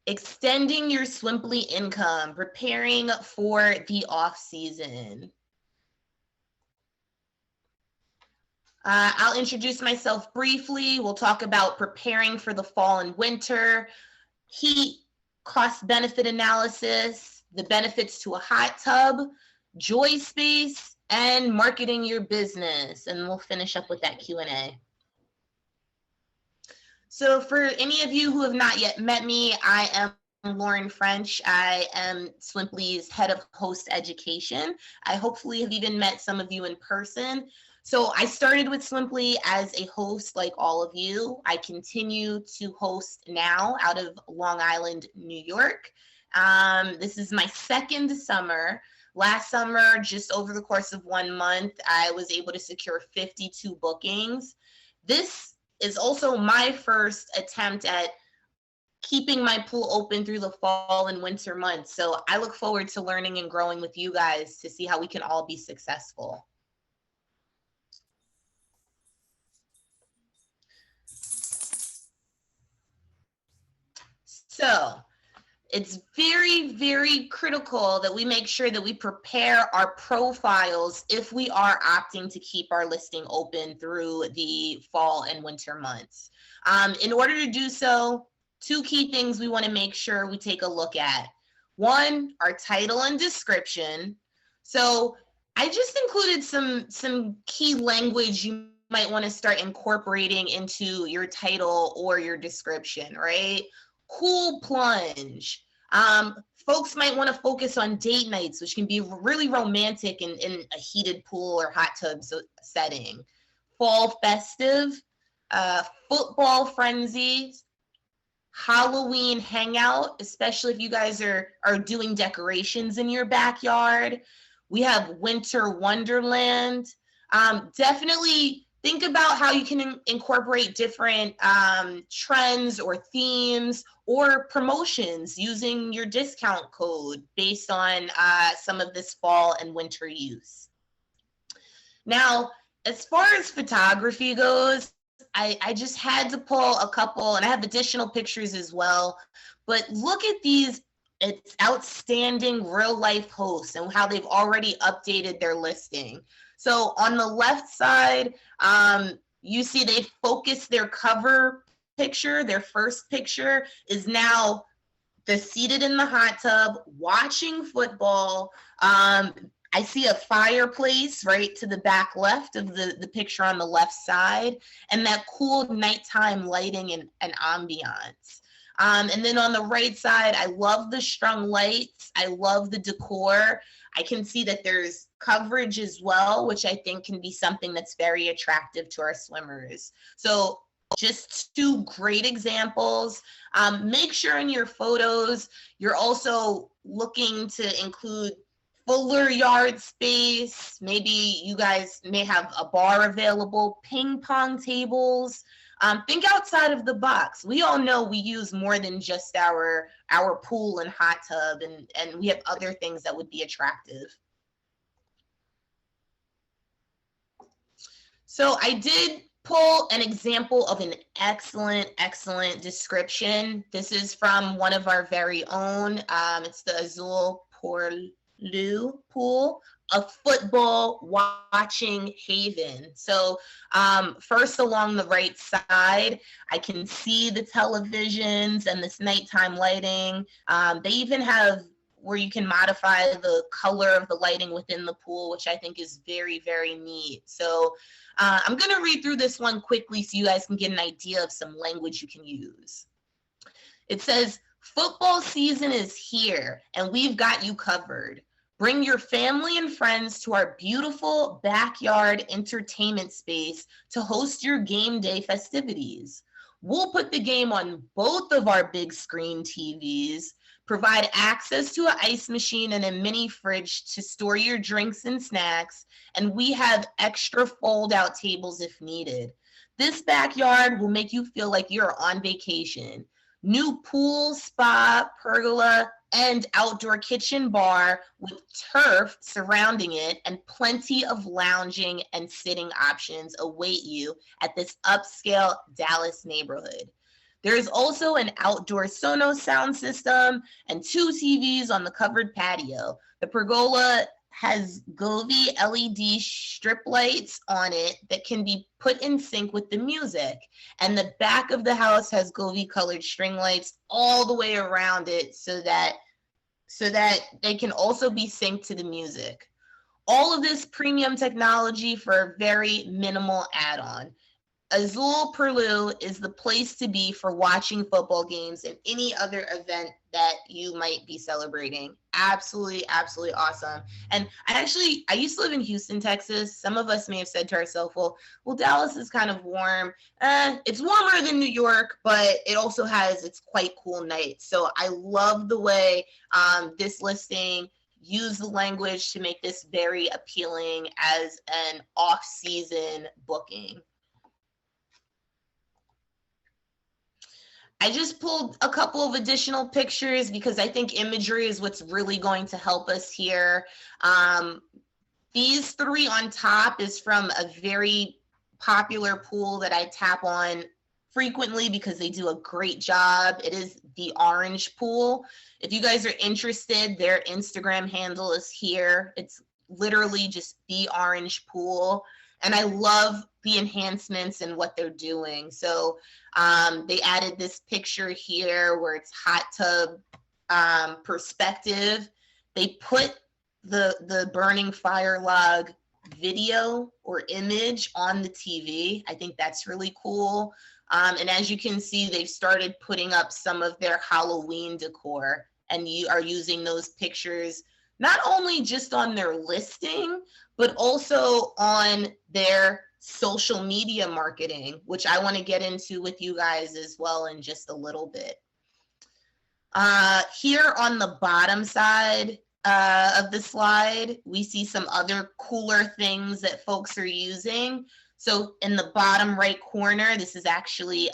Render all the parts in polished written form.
extending your Swimply income, preparing for the off season. I'll introduce myself briefly. We'll talk about preparing for the fall and winter, heat, cost benefit analysis, the benefits to a hot tub, Joyspace, and marketing your business. And we'll finish up with that Q&A. So for any of you who have not yet met me, I am Lauren French. I am Swimply's head of host education. I hopefully have even met some of you in person. So I started with Swimply as a host like all of you. I continue to host now out of Long Island, New York. This is my second summer. Last summer, just over the course of 1 month, I was able to secure 52 bookings. This is also my first attempt at keeping my pool open through the fall and winter months. So I look forward to learning and growing with you guys to see how we can all be successful. So it's very, very critical that we make sure that we prepare our profiles if we are opting to keep our listing open through the fall and winter months. In order to do so, two key things we want to make sure we take a look at. One, our title and description. So I just included some key language you might want to start incorporating into your title or your description, right? Cool plunge. Folks might want to focus on date nights, which can be really romantic in a heated pool or hot tub setting. Fall festive, football frenzy, Halloween hangout, especially if you guys are doing decorations in your backyard. We have winter wonderland. Definitely think about how you can incorporate different trends or themes or promotions using your discount code based on some of this fall and winter use. Now, as far as photography goes, I just had to pull a couple, and I have additional pictures as well, but look at these. It's outstanding real life hosts and how they've already updated their listing. So on the left side, you see they focused their cover picture. Their first picture is now they're seated in the hot tub watching football. I see a fireplace right to the back left of the picture on the left side, and that cool nighttime lighting and ambiance. And then on the right side, I love the strung lights. I love the decor. I can see that there's coverage as well, which I think can be something that's very attractive to our swimmers. So just two great examples. Make sure in your photos, you're also looking to include fuller yard space. Maybe you guys may have a bar available, ping pong tables. Think outside of the box. We all know we use more than just our pool and hot tub, and we have other things that would be attractive. So I did pull an example of an excellent description. This is from one of our very own. It's the Azul Porlu pool, a football watching haven. So first, along the right side, I can see the televisions and this nighttime lighting. They even have where you can modify the color of the lighting within the pool, which I think is very, very neat. So I'm going to read through this one quickly so you guys can get an idea of some language you can use. It says, football season is here, and we've got you covered. Bring your family and friends to our beautiful backyard entertainment space to host your game day festivities. We'll put the game on both of our big screen TVs, provide access to an ice machine and a mini fridge to store your drinks and snacks, and we have extra fold-out tables if needed. This backyard will make you feel like you're on vacation. New pool, spa, pergola, and outdoor kitchen bar with turf surrounding it, and plenty of lounging and sitting options await you at this upscale Dallas neighborhood. There's also an outdoor Sonos sound system and 2 TVs on the covered patio. The pergola has Govee LED strip lights on it that can be put in sync with the music. And the back of the house has Govee colored string lights all the way around it so that they can also be synced to the music. All of this premium technology for a very minimal add-on. Azul Perlu is the place to be for watching football games and any other event that you might be celebrating. Absolutely, absolutely awesome. And I used to live in Houston, Texas. Some of us may have said to ourselves, well, Dallas is kind of warm. It's warmer than New York, but it also has its quite cool nights. So I love the way this listing used the language to make this very appealing as an off-season booking. I just pulled a couple of additional pictures because I think imagery is what's really going to help us here. These 3 on top is from a very popular pool that I tap on frequently because they do a great job. It is the Orange Pool. If you guys are interested, their Instagram handle is here. It's literally just the Orange Pool. And I love the enhancements and what they're doing. So they added this picture here where it's hot tub perspective. They put the burning fire log video or image on the TV. I think that's really cool. And as you can see, they've started putting up some of their Halloween decor, and you are using those pictures not only just on their listing, but also on their social media marketing, which I want to get into with you guys as well in just a little bit. Here on the bottom side of the slide, we see some other cooler things that folks are using. So in the bottom right corner, this is actually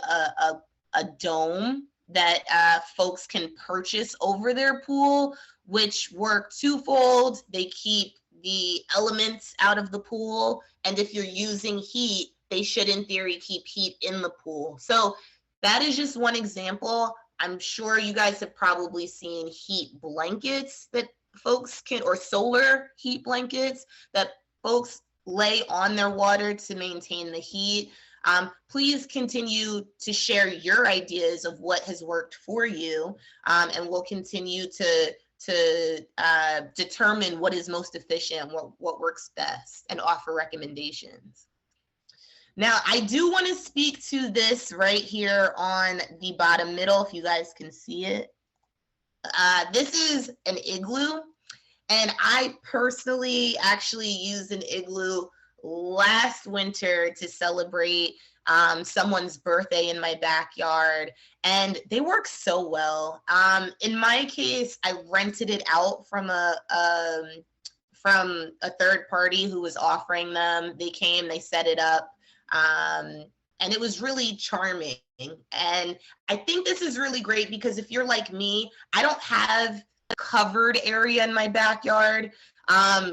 a dome that folks can purchase over their pool, which work twofold. They keep the elements out of the pool, and if you're using heat, they should in theory keep heat in the pool. So that is just one example. I'm sure you guys have probably seen heat blankets that folks can, or solar heat blankets that folks lay on their water to maintain the heat. Please continue to share your ideas of what has worked for you, and we'll continue to determine what is most efficient, what works best, and offer recommendations. Now, I do want to speak to this right here on the bottom middle, if you guys can see it. This is an igloo, and I personally actually used an igloo last winter to celebrate someone's birthday in my backyard, and they work so well. In my case, I rented it out from a third party who was offering them. They came, they set it up, and it was really charming. And I think this is really great because if you're like me, I don't have a covered area in my backyard.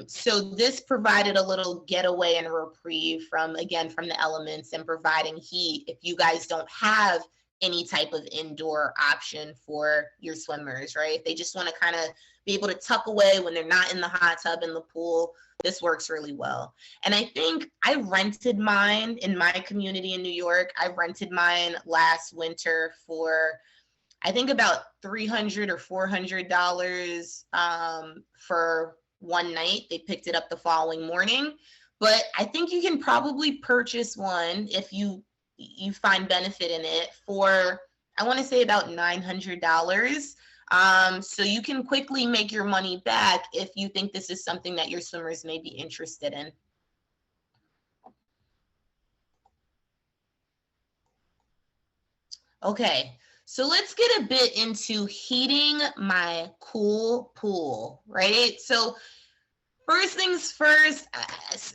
So this provided a little getaway and reprieve from the elements and providing heat if you guys don't have any type of indoor option for your swimmers, right? If they just want to kind of be able to tuck away when they're not in the hot tub in the pool, this works really well. And I think I rented mine in my community in New York. I rented mine last winter for, I think, about $300 or $400 for one night. They picked it up the following morning, but I think you can probably purchase one if you find benefit in it for, I want to say, about $900. So you can quickly make your money back if you think this is something that your swimmers may be interested in. Okay, so let's get a bit into heating my cool pool, right? So first things first,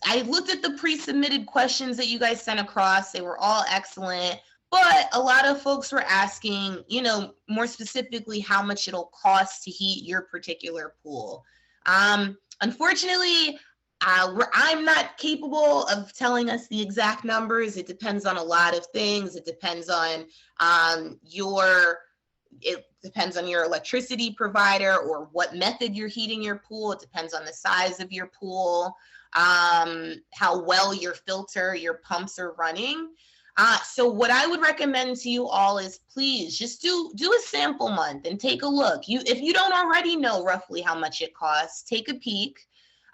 I looked at the pre-submitted questions that you guys sent across. They were all excellent, but a lot of folks were asking, you know, more specifically how much it'll cost to heat your particular pool. Unfortunately, I'm not capable of telling us the exact numbers. It depends on a lot of things. It depends on it depends on your electricity provider or what method you're heating your pool. It depends on the size of your pool, how well your filter, your pumps are running. So what I would recommend to you all is please just do a sample month and take a look. If you don't already know roughly how much it costs, take a peek.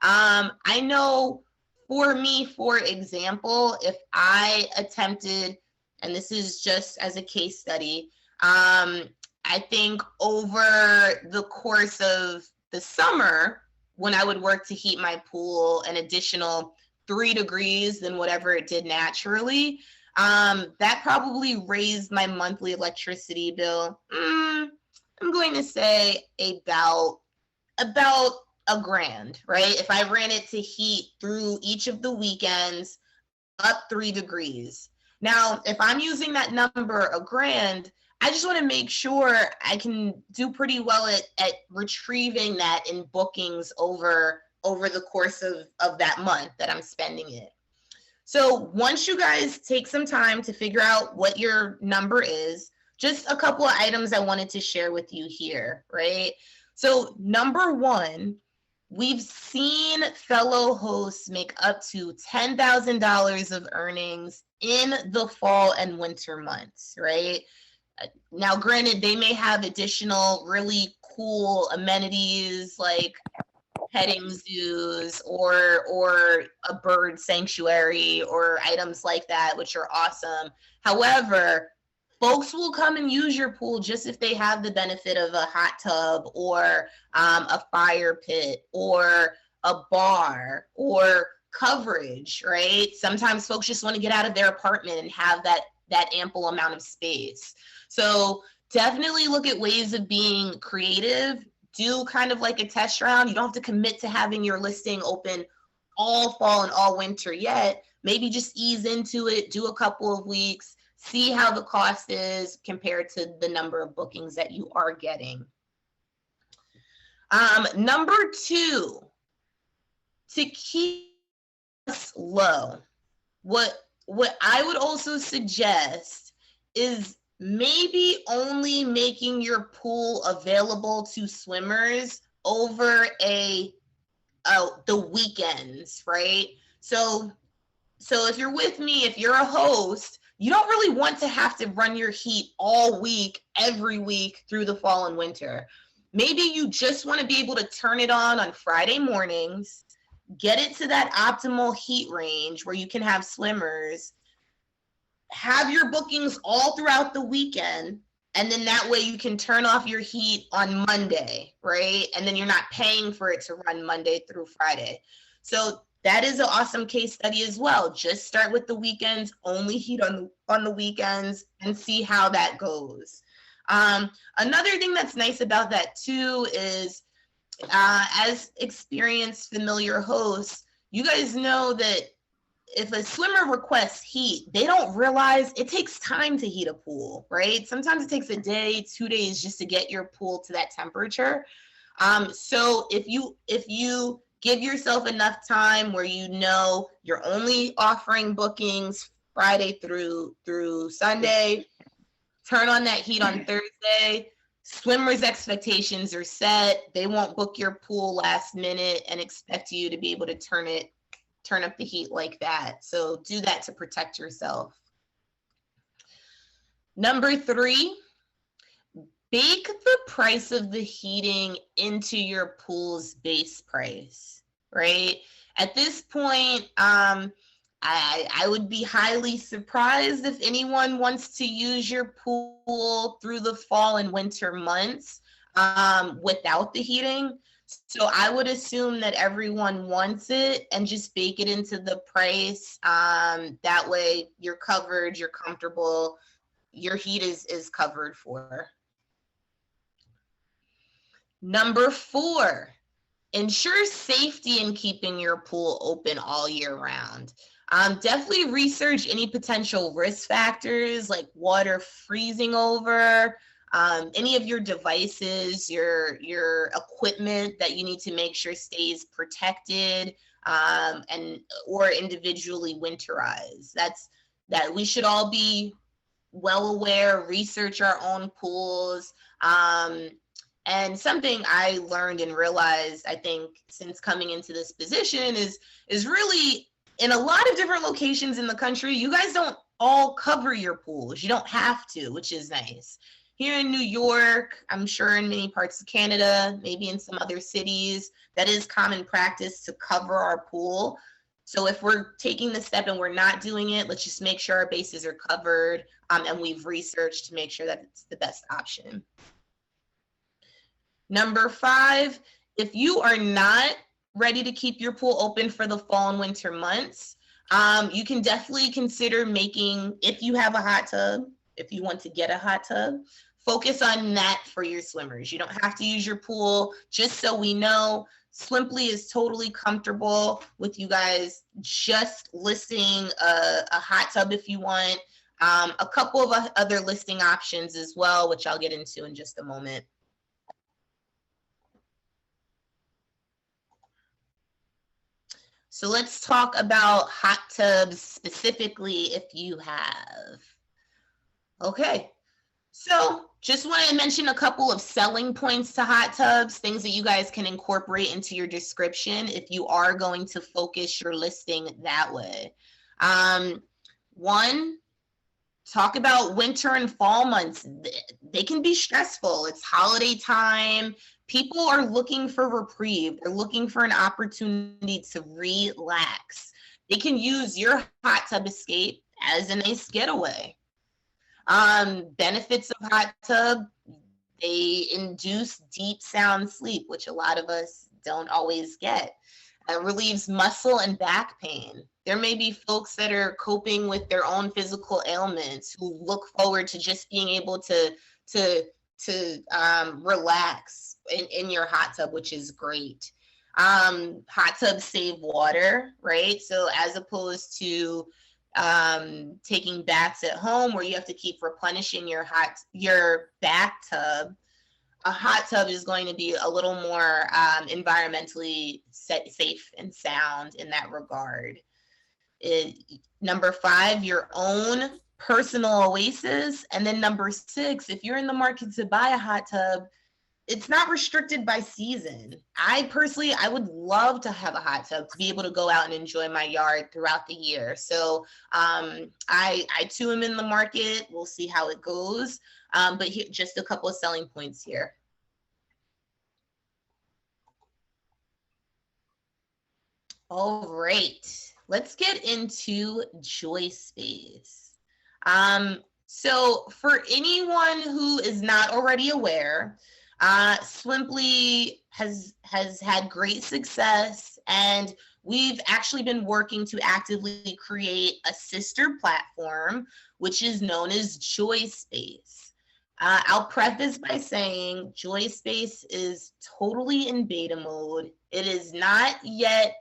I know for me, for example, if I attempted, and this is just as a case study, I think over the course of the summer, when I would work to heat my pool an additional 3 degrees than whatever it did naturally, that probably raised my monthly electricity bill. I'm going to say about $1,000, right? If I ran it to heat through each of the weekends, up 3 degrees. Now, if I'm using that number, $1,000, I just want to make sure I can do pretty well at retrieving that in bookings over the course of that month that I'm spending it. So once you guys take some time to figure out what your number is, just a couple of items I wanted to share with you here, right? So number one, we've seen fellow hosts make up to $10,000 of earnings in the fall and winter months, right? Now, granted, they may have additional really cool amenities like petting zoos or a bird sanctuary or items like that, which are awesome. However, folks will come and use your pool just if they have the benefit of a hot tub or a fire pit or a bar or coverage, right? Sometimes folks just want to get out of their apartment and have that ample amount of space. So definitely look at ways of being creative. Do kind of like a test round. You don't have to commit to having your listing open all fall and all winter yet. Maybe just ease into it, do a couple of weeks, see how the cost is compared to the number of bookings that you are getting. Number two, to keep us low, what I would also suggest is maybe only making your pool available to swimmers over the weekends, right? So if you're with me, if you're a host, you don't really want to have to run your heat all week, every week through the fall and winter. Maybe you just want to be able to turn it on Friday mornings, get it to that optimal heat range where you can have swimmers, have your bookings all throughout the weekend, and then that way you can turn off your heat on Monday, right? And then you're not paying for it to run Monday through Friday. So that is an awesome case study as well. Just start with the weekends, only heat on the weekends, and see how that goes. Another thing that's nice about that too is as experienced, familiar hosts, you guys know that if a swimmer requests heat, they don't realize it takes time to heat a pool, right? Sometimes it takes a day, 2 days just to get your pool to that temperature. So if you give yourself enough time where you know you're only offering bookings Friday through Sunday, turn on that heat on Thursday. Swimmers' expectations are set. They won't book your pool last minute and expect you to be able to turn up the heat like that. So do that to protect yourself. Number three, bake the price of the heating into your pool's base price, right? At this point, I would be highly surprised if anyone wants to use your pool through the fall and winter months without the heating. So I would assume that everyone wants it and just bake it into the price. That way you're covered, you're comfortable, your heat is covered for. Number four, ensure safety in keeping your pool open all year round. Definitely research any potential risk factors like water freezing over, any of your devices, your equipment that you need to make sure stays protected. or individually winterize. That we should all be well aware, research our own pools. And something I learned and realized, I think, since coming into this position is really in a lot of different locations in the country, you guys don't all cover your pools. You don't have to, which is nice. Here in New York, I'm sure in many parts of Canada, maybe in some other cities, that is common practice to cover our pool. So if we're taking the step and we're not doing it, let's just make sure our bases are covered, and we've researched to make sure that it's the best option. Number 5, if you are not ready to keep your pool open for the fall and winter months, you can definitely consider making, if you have a hot tub, if you want to get a hot tub, focus on that for your swimmers. You don't have to use your pool. Just so we know, Swimply is totally comfortable with you guys just listing a hot tub if you want. A couple of other listing options as well, which I'll get into in just a moment. So let's talk about hot tubs specifically if you have. Okay, so just want to mention a couple of selling points to hot tubs, things that you guys can incorporate into your description if you are going to focus your listing that way. One, talk about winter and fall months. They can be stressful. It's holiday time. People are looking for reprieve. They're looking for an opportunity to relax. They can use your hot tub escape as a nice getaway. Benefits of hot tub, they induce deep sound sleep, which a lot of us don't always get. Relieves muscle and back pain. There may be folks that are coping with their own physical ailments who look forward to just being able to relax in your hot tub, which is great. Hot tubs save water, right? So as opposed to taking baths at home where you have to keep replenishing your bathtub, a hot tub is going to be a little more environmentally safe and sound in that regard. Number 5, your own personal oasis. And then number 6, if you're in the market to buy a hot tub, it's not restricted by season. I would love to have a hot tub to be able to go out and enjoy my yard throughout the year. So I too am in the market. We'll see how it goes. But here, just a couple of selling points here. All right, let's get into Joyspace. So for anyone who is not already aware, Swimply has had great success, and we've actually been working to actively create a sister platform, which is known as Joyspace. I'll preface by saying Joyspace is totally in beta mode. It is not yet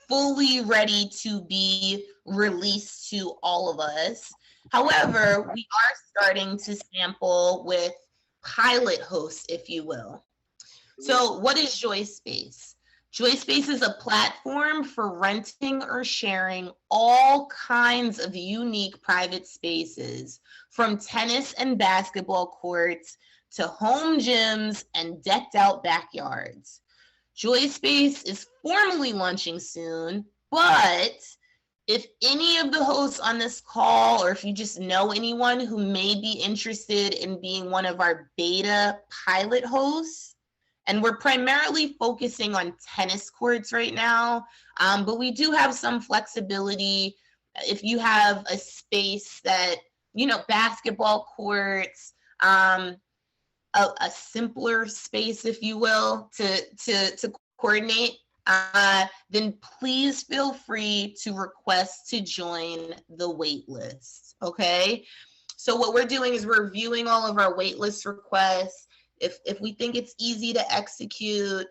fully ready to be released to all of us. However, we are starting to sample with pilot hosts, if you will. So what is Joyspace? Joyspace is a platform for renting or sharing all kinds of unique private spaces, from tennis and basketball courts to home gyms and decked out backyards. Joyspace is formally launching soon, but if any of the hosts on this call, or if you just know anyone who may be interested in being one of our beta pilot hosts, and we're primarily focusing on tennis courts right now, but we do have some flexibility if you have a space that, basketball courts, a simpler space, if you will, to coordinate, then please feel free to request to join the wait list, okay? So what we're doing is we're reviewing all of our wait list requests. If we think it's easy to execute,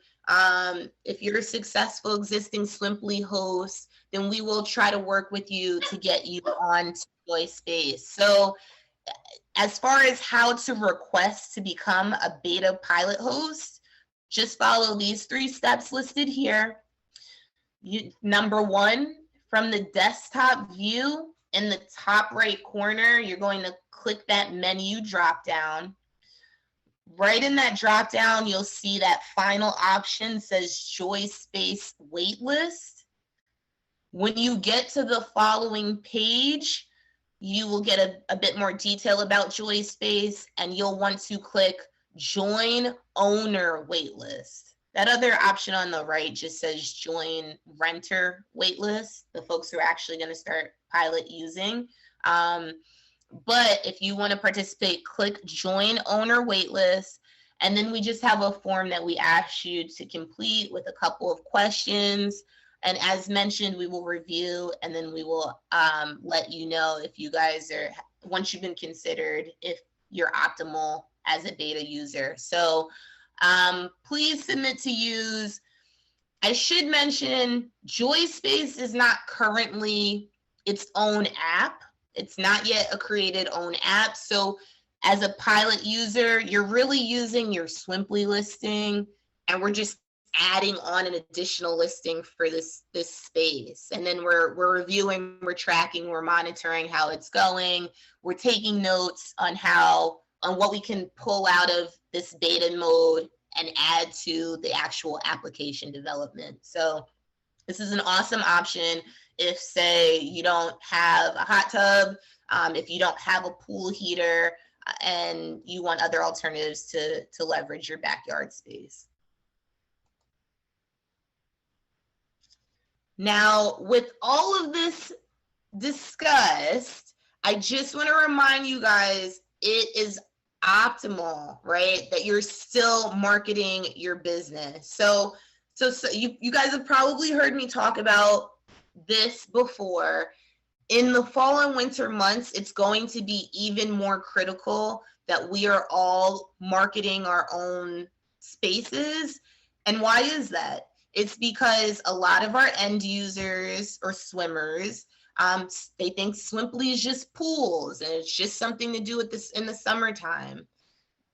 if you're a successful existing Swimply host, then we will try to work with you to get you on to Joyspace. So as far as how to request to become a beta pilot host, just follow these 3 steps listed here. Number one, from the desktop view in the top right corner, you're going to click that menu drop down. Right in that drop down, you'll see that final option says Joyspace waitlist. When you get to the following page, you will get a bit more detail about Joyspace, and you'll want to click Join Owner Waitlist. That other option on the right just says Join Renter Waitlist, the folks who are actually going to start pilot using. But if you want to participate, click Join Owner Waitlist, and then we just have a form that we ask you to complete with a couple of questions. And as mentioned, we will review, and then we will let you know if you guys are, once you've been considered, if you're optimal as a beta user. So please submit to use. I should mention, Joyspace is not currently its own app. It's not yet a created own app. So as a pilot user, you're really using your Swimply listing, and we're just adding on an additional listing for this space. And then we're reviewing, we're tracking, we're monitoring how it's going. We're taking notes on what we can pull out of this beta mode and add to the actual application development. So this is an awesome option if, say, you don't have a hot tub, if you don't have a pool heater, and you want other alternatives to leverage your backyard space. Now, with all of this discussed, I just want to remind you guys, it is optimal, right, that you're still marketing your business. So you guys have probably heard me talk about this before. In the fall and winter months, it's going to be even more critical that we are all marketing our own spaces. And why is that? It's because a lot of our end users or swimmers, they think Swimply is just pools and it's just something to do with this in the summertime.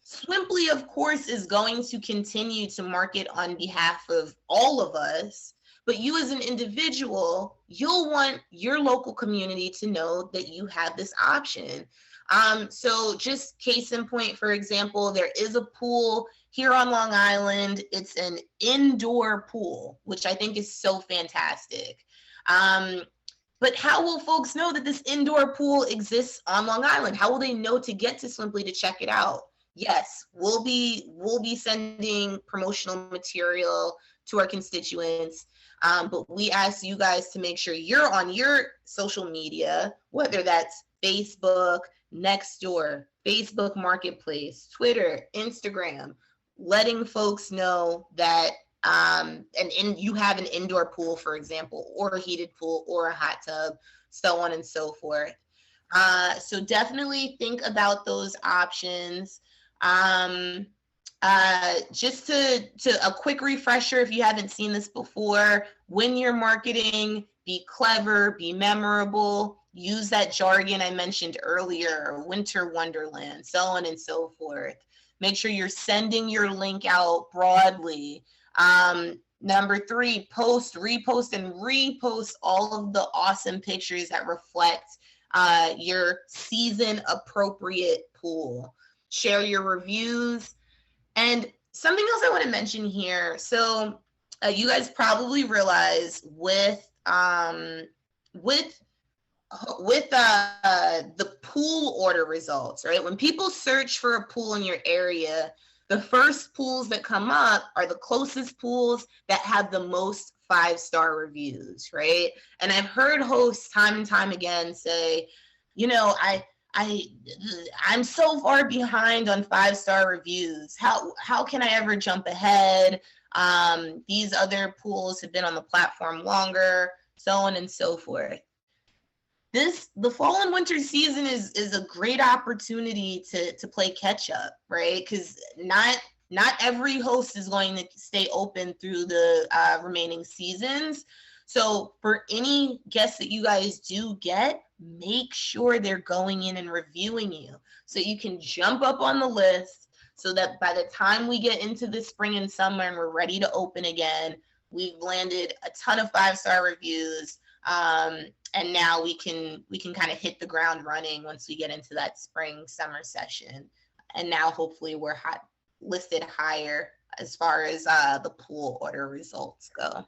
Swimply, of course, is going to continue to market on behalf of all of us, but you as an individual, you'll want your local community to know that you have this option. So just case in point, for example, there is a pool here on Long Island. It's an indoor pool, which I think is so fantastic. But how will folks know that this indoor pool exists on Long Island? How will they know to get to Swimply to check it out? Yes, we'll be sending promotional material to our constituents, but we ask you guys to make sure you're on your social media, whether that's Facebook, Nextdoor, Facebook Marketplace, Twitter, Instagram, letting folks know that you have an indoor pool, for example, or a heated pool or a hot tub, so on and so forth. So definitely think about those options. Just to a quick refresher, if you haven't seen this before, when you're marketing, be clever, be memorable, use that jargon I mentioned earlier, winter wonderland, so on and so forth. Make sure you're sending your link out broadly. Number 3, post, repost, and repost all of the awesome pictures that reflect your season appropriate pool. Share your reviews. And something else I want to mention here. So you guys probably realize with the pool order results, right? When people search for a pool in your area, the first pools that come up are the closest pools that have the most 5-star reviews, right? And I've heard hosts time and time again say, you know, I'm so far behind on 5-star reviews. How can I ever jump ahead? These other pools have been on the platform longer, so on and so forth. The fall and winter season is a great opportunity to play catch up, right? Because not every host is going to stay open through the remaining seasons. So for any guests that you guys do get, make sure they're going in and reviewing you so you can jump up on the list, so that by the time we get into the spring and summer and we're ready to open again, we've landed a ton of 5-star reviews. And now we can kind of hit the ground running once we get into that spring summer session. And now hopefully we're listed higher as far as the pool order results go.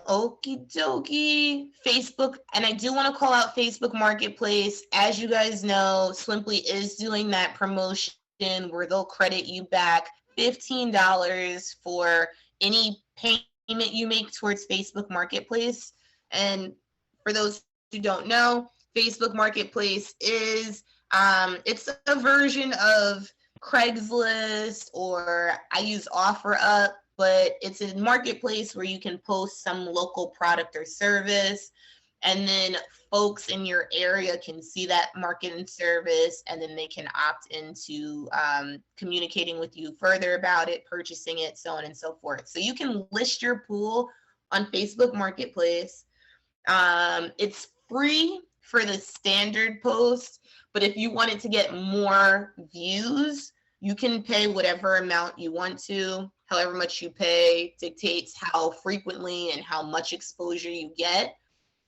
Okie dokie. Facebook, and I do want to call out Facebook Marketplace. As you guys know, Swimply is doing that promotion where they'll credit you back $15 for any payment you make towards Facebook Marketplace. And for those who don't know, Facebook Marketplace is it's a version of Craigslist, or I use OfferUp, but it's a marketplace where you can post some local product or service, and then folks in your area can see that market and service, and then they can opt into communicating with you further about it, purchasing it, so on and so forth. So you can list your pool on Facebook Marketplace. It's free for the standard post, but if you wanted to get more views, you can pay whatever amount you want to. However much you pay dictates how frequently and how much exposure you get.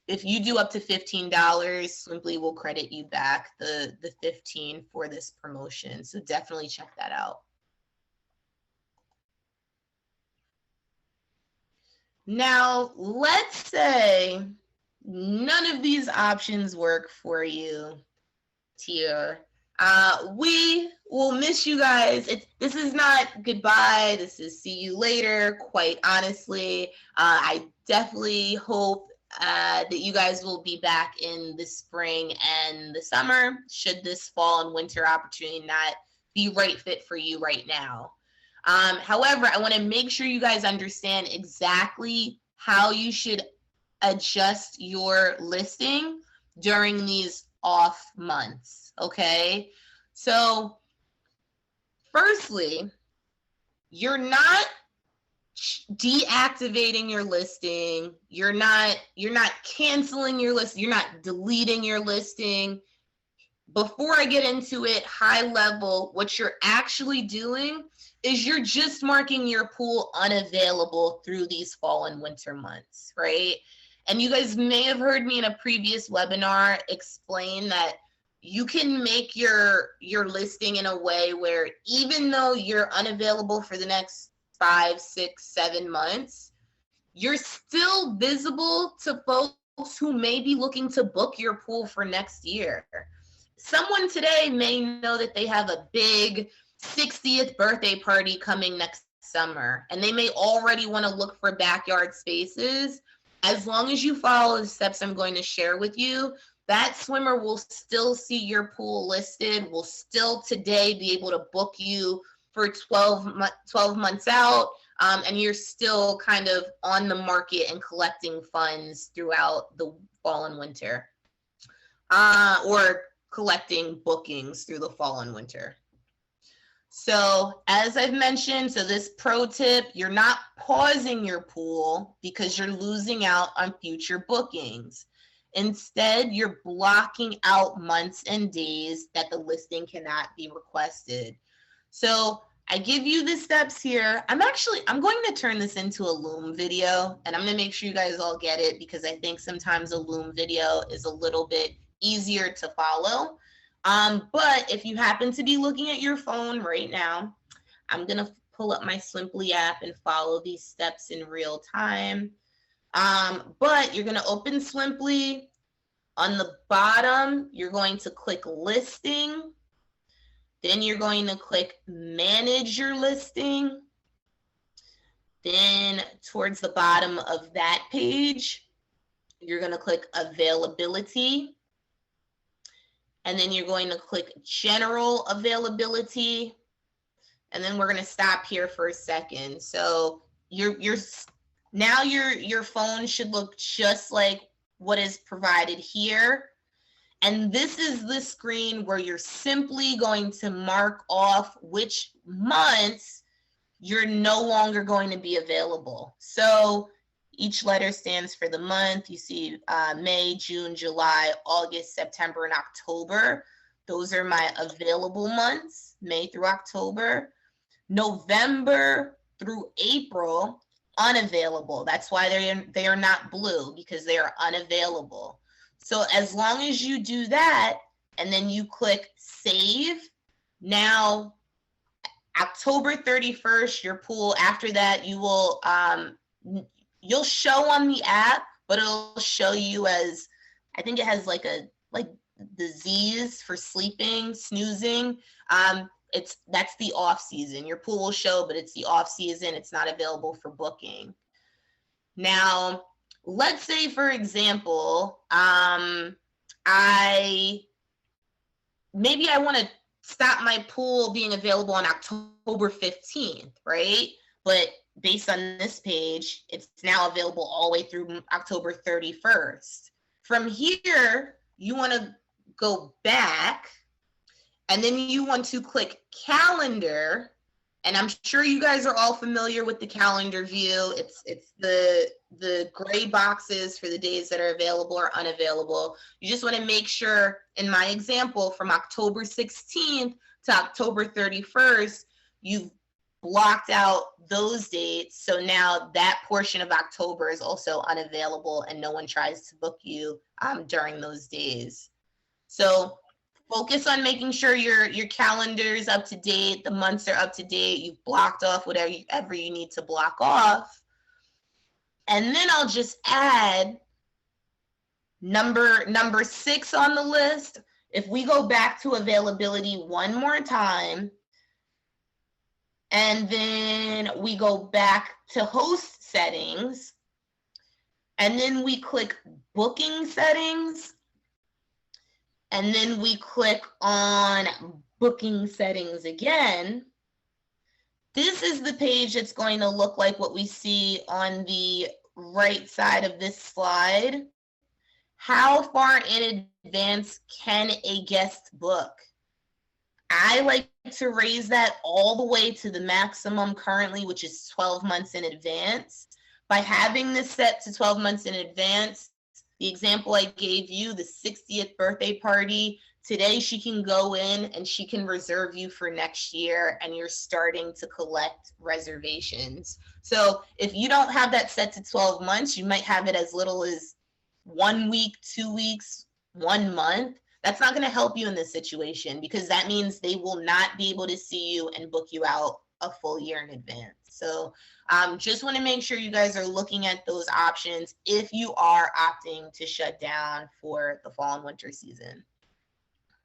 If you do up to $15, Swimply will credit you back the $15 for this promotion. So definitely check that out. Now, let's say none of these options work for you, Tier. We will miss you guys. This is not goodbye. This is see you later. Quite honestly, I definitely hope that you guys will be back in the spring and the summer, should this fall and winter opportunity not be right fit for you right now. However, I want to make sure you guys understand exactly how you should adjust your listing during these off months, okay? So firstly, you're not deactivating your listing, you're not canceling your list, you're not deleting your listing. Before I get into it, high level, what you're actually doing is you're just marking your pool unavailable through these fall and winter months, right? And you guys may have heard me in a previous webinar explain that you can make your listing in a way where even though you're unavailable for the next 5, 6, 7 months, you're still visible to folks who may be looking to book your pool for next year. Someone today may know that they have a big 60th birthday party coming next summer, and they may already want to look for backyard spaces. As long as you follow the steps I'm going to share with you, that swimmer will still see your pool listed, will still today be able to book you for 12 months out, and you're still kind of on the market and collecting funds throughout the fall and winter, or collecting bookings through the fall and winter. So as I've mentioned, so this pro tip, you're not pausing your pool because you're losing out on future bookings. Instead, you're blocking out months and days that the listing cannot be requested. So I give you the steps here. I'm going to turn this into a Loom video, and I'm going to make sure you guys all get it because I think sometimes a Loom video is a little bit easier to follow. But if you happen to be looking at your phone right now, I'm going to pull up my Swimply app and follow these steps in real time. But you're going to open Swimply. On the bottom, you're going to click listing. Then you're going to click manage your listing. Then towards the bottom of that page, you're going to click availability. And then you're going to click general availability. And then we're going to stop here for a second. So now your phone should look just like what is provided here. And this is the screen where you're simply going to mark off which months you're no longer going to be available. So each letter stands for the month. You see May, June, July, August, September, and October. Those are my available months, May through October. November through April, unavailable. That's why they are not blue, because they are unavailable. So as long as you do that, and then you click save, now October 31st, your pool, after that, you will, you'll show on the app, but it'll show you as, I think it has like the Z's for sleeping, snoozing. That's the off season. Your pool will show, but it's the off season. It's not available for booking. Now, let's say, for example, maybe I want to stop my pool being available on October 15th, right? But based on this page, it's now available all the way through October 31st. From here, you want to go back, and then you want to click calendar. And I'm sure you guys are all familiar with the calendar view. It's the gray boxes for the days that are available or unavailable. You just want to make sure, in my example, from October 16th to October 31st, you've blocked out those dates. So now that portion of October is also unavailable, and no one tries to book you during those days. So focus on making sure your calendar is up to date, the months are up to date, you've blocked off whatever you need to block off. And then I'll just add number 6 on the list. If we go back to availability one more time, and then we go back to host settings, and then we click booking settings, and then we click on booking settings again, this is the page that's going to look like what we see on the right side of this slide. How far in advance can a guest book? I like to raise that all the way to the maximum currently, which is 12 months in advance. By having this set to 12 months in advance, the example I gave you, the 60th birthday party, today she can go in and she can reserve you for next year, and you're starting to collect reservations. So if you don't have that set to 12 months, you might have it as little as 1 week, 2 weeks, 1 month. That's not going to help you in this situation, because that means they will not be able to see you and book you out a full year in advance. So just want to make sure you guys are looking at those options if you are opting to shut down for the fall and winter season.